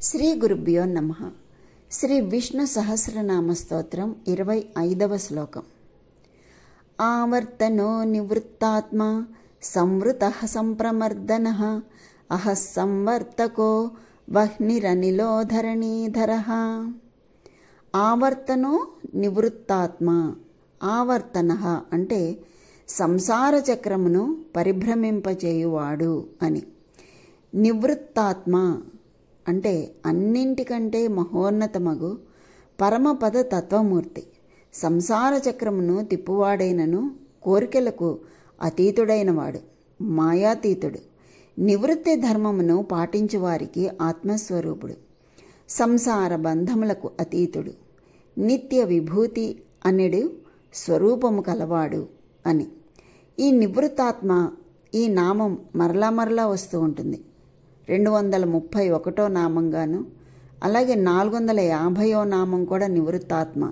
శ్రీ గురుభ్యో నమః. శ్రీ విష్ణు సహస్రనామ స్తోత్రం 25వ శ్లోకం. ఆవర్తనో నివృత్తాత్మా సంవృతః సంప్రమర్దనః అహః సంవర్తకో వహ్నిరనిలో ధరణీధరః. ఆవర్తనో నివృత్తాత్మ. ఆవర్తనః అంటే సంసార చక్రమును పరిభ్రమింపచేయువాడు అని. నివృత్తాత్మ అంటే అన్నింటికంటే మహోన్నతమగు పరమపద తత్వమూర్తి. సంసార చక్రమును తిప్పువాడైనను కోరికలకు అతీతుడైనవాడు, మాయాతీతుడు. నివృత్తి ధర్మమును పాటించువారికి ఆత్మస్వరూపుడు, సంసార బంధములకు అతీతుడు, నిత్య విభూతి అనెడు స్వరూపము కలవాడు అని. ఈ నివృత్తాత్మ ఈ నామం మరలా మరలా వస్తూ ఉంటుంది. 231వ నామంగాను, అలాగే 450వ నామం కూడా నివృత్తాత్మ.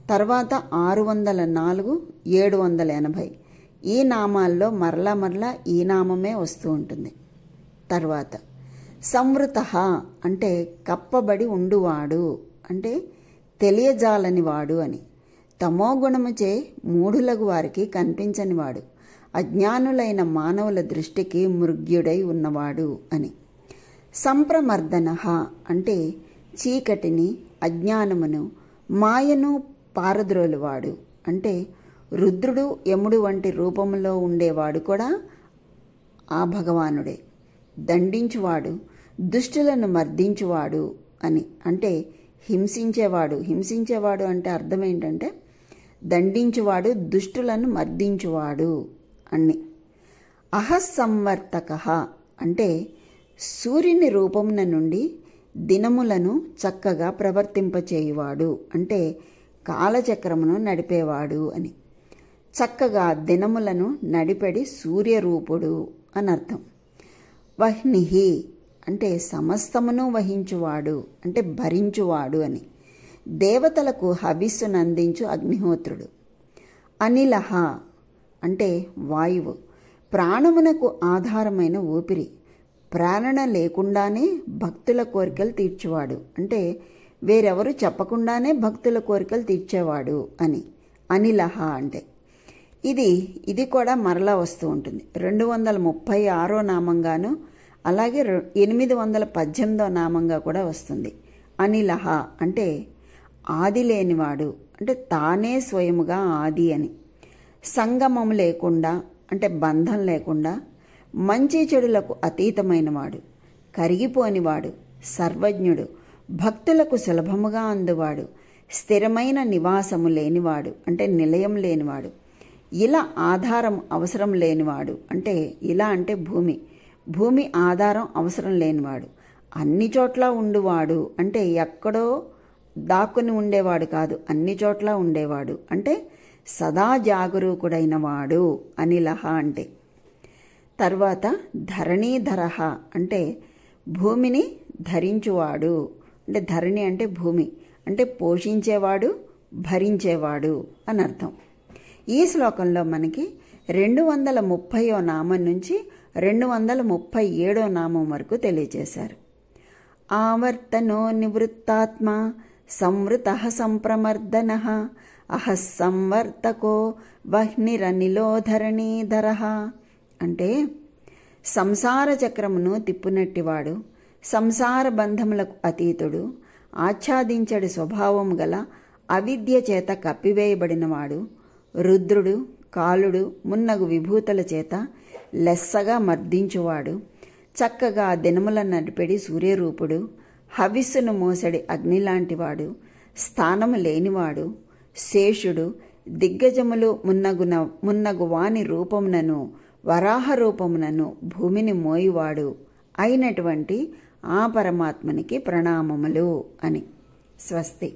తర్వాత 604, 780 ఈ నామాల్లో మరలా మరలా ఈ నామమే వస్తూ ఉంటుంది. తర్వాత సంవృత అంటే కప్పబడి ఉండువాడు, అంటే తెలియజాలనివాడు అని. తమోగుణముచే మూఢులగు వారికి కనిపించనివాడు, అజ్ఞానులైన మానవుల దృష్టికి మృగ్యుడై ఉన్నవాడు అని. సంప్రమర్దన అంటే చీకటిని, అజ్ఞానమును, మాయను పారద్రోలువాడు. అంటే రుద్రుడు, యముడు వంటి రూపంలో ఉండేవాడు కూడా ఆ భగవానుడే. దండించువాడు, దుష్టులను మర్దించువాడు అని. అంటే హింసించేవాడు. హింసించేవాడు అంటే అర్థం ఏంటంటే దండించువాడు, దుష్టులను మర్దించువాడు అని. అహస్సంవర్తక అంటే సూర్యుని రూపమున నుండి దినములను చక్కగా ప్రవర్తింపచేయువాడు, అంటే కాలచక్రమును నడిపేవాడు అని. చక్కగా దినములను నడిపెడి సూర్యరూపుడు అని అర్థం. వహ్నిహి అంటే సమస్తమును వహించువాడు, అంటే భరించువాడు అని. దేవతలకు హవిస్సునందించు అగ్నిహోత్రుడు. అనిలహ అంటే వాయువు, ప్రాణమునకు ఆధారమైన ఊపిరి. ప్రేరణ లేకుండానే భక్తుల కోరికలు తీర్చువాడు, అంటే వేరెవరు చెప్పకుండానే భక్తుల కోరికలు తీర్చేవాడు అని. అనిలహ అంటే ఇది కూడా మరలా వస్తూ ఉంటుంది. 236వ నామంగాను, అలాగే 818వ నామంగా కూడా వస్తుంది. అనిలహ అంటే ఆది లేనివాడు, అంటే తానే స్వయముగా ఆది అని. సంగమం లేకుండా అంటే బంధం లేకుండా మంచి చెడులకు అతీతమైనవాడు, కరిగిపోనివాడు, సర్వజ్ఞుడు, భక్తులకు సులభముగా అందువాడు, స్థిరమైన నివాసము లేనివాడు, అంటే నిలయం లేనివాడు, ఇలా ఆధారం అవసరం లేనివాడు. అంటే ఇలా అంటే భూమి ఆధారం అవసరం లేనివాడు, అన్ని చోట్ల ఉండువాడు, అంటే ఎక్కడో దాక్కుని ఉండేవాడు కాదు, అన్ని చోట్ల ఉండేవాడు, అంటే సదా జాగరూకుడైన వాడు అనిలహ అంటే. తర్వాత ధరణీధరః అంటే భూమిని ధరించువాడు, అంటే ధరణి అంటే భూమి, అంటే పోషించేవాడు, భరించేవాడు అని అర్థం. ఈ శ్లోకంలో మనకి 230వ నామం నుంచి 237వ నామం వరకు తెలియజేశారు. ఆవర్తనో నివృత్తాత్మ సంవృతః సంప్రమర్దనః అహః సంవర్తకో వహ్నిరనిలో ధరణీధరః అంటే సంసార చక్రమును తిప్పునట్టివాడు, సంసార బంధములకు అతీతుడు, ఆచ్ఛాదించడి స్వభావము గల అవిద్య చేత కప్పివేయబడినవాడు, రుద్రుడు, కాలుడు మున్నగు విభూతుల చేత లెస్సగా మర్దించువాడు, చక్కగా దినముల నడిపెడి సూర్యరూపుడు, హవిస్సును మోసడి అగ్నిలాంటివాడు, స్థానము లేనివాడు, శేషుడు, దిగ్గజములు మున్నగు వాని రూపమునను వరాహ రూపమునను భూమిని మోయువాడు అయినటువంటి ఆ పరమాత్మనికి ప్రణామములు అని. స్వస్తి.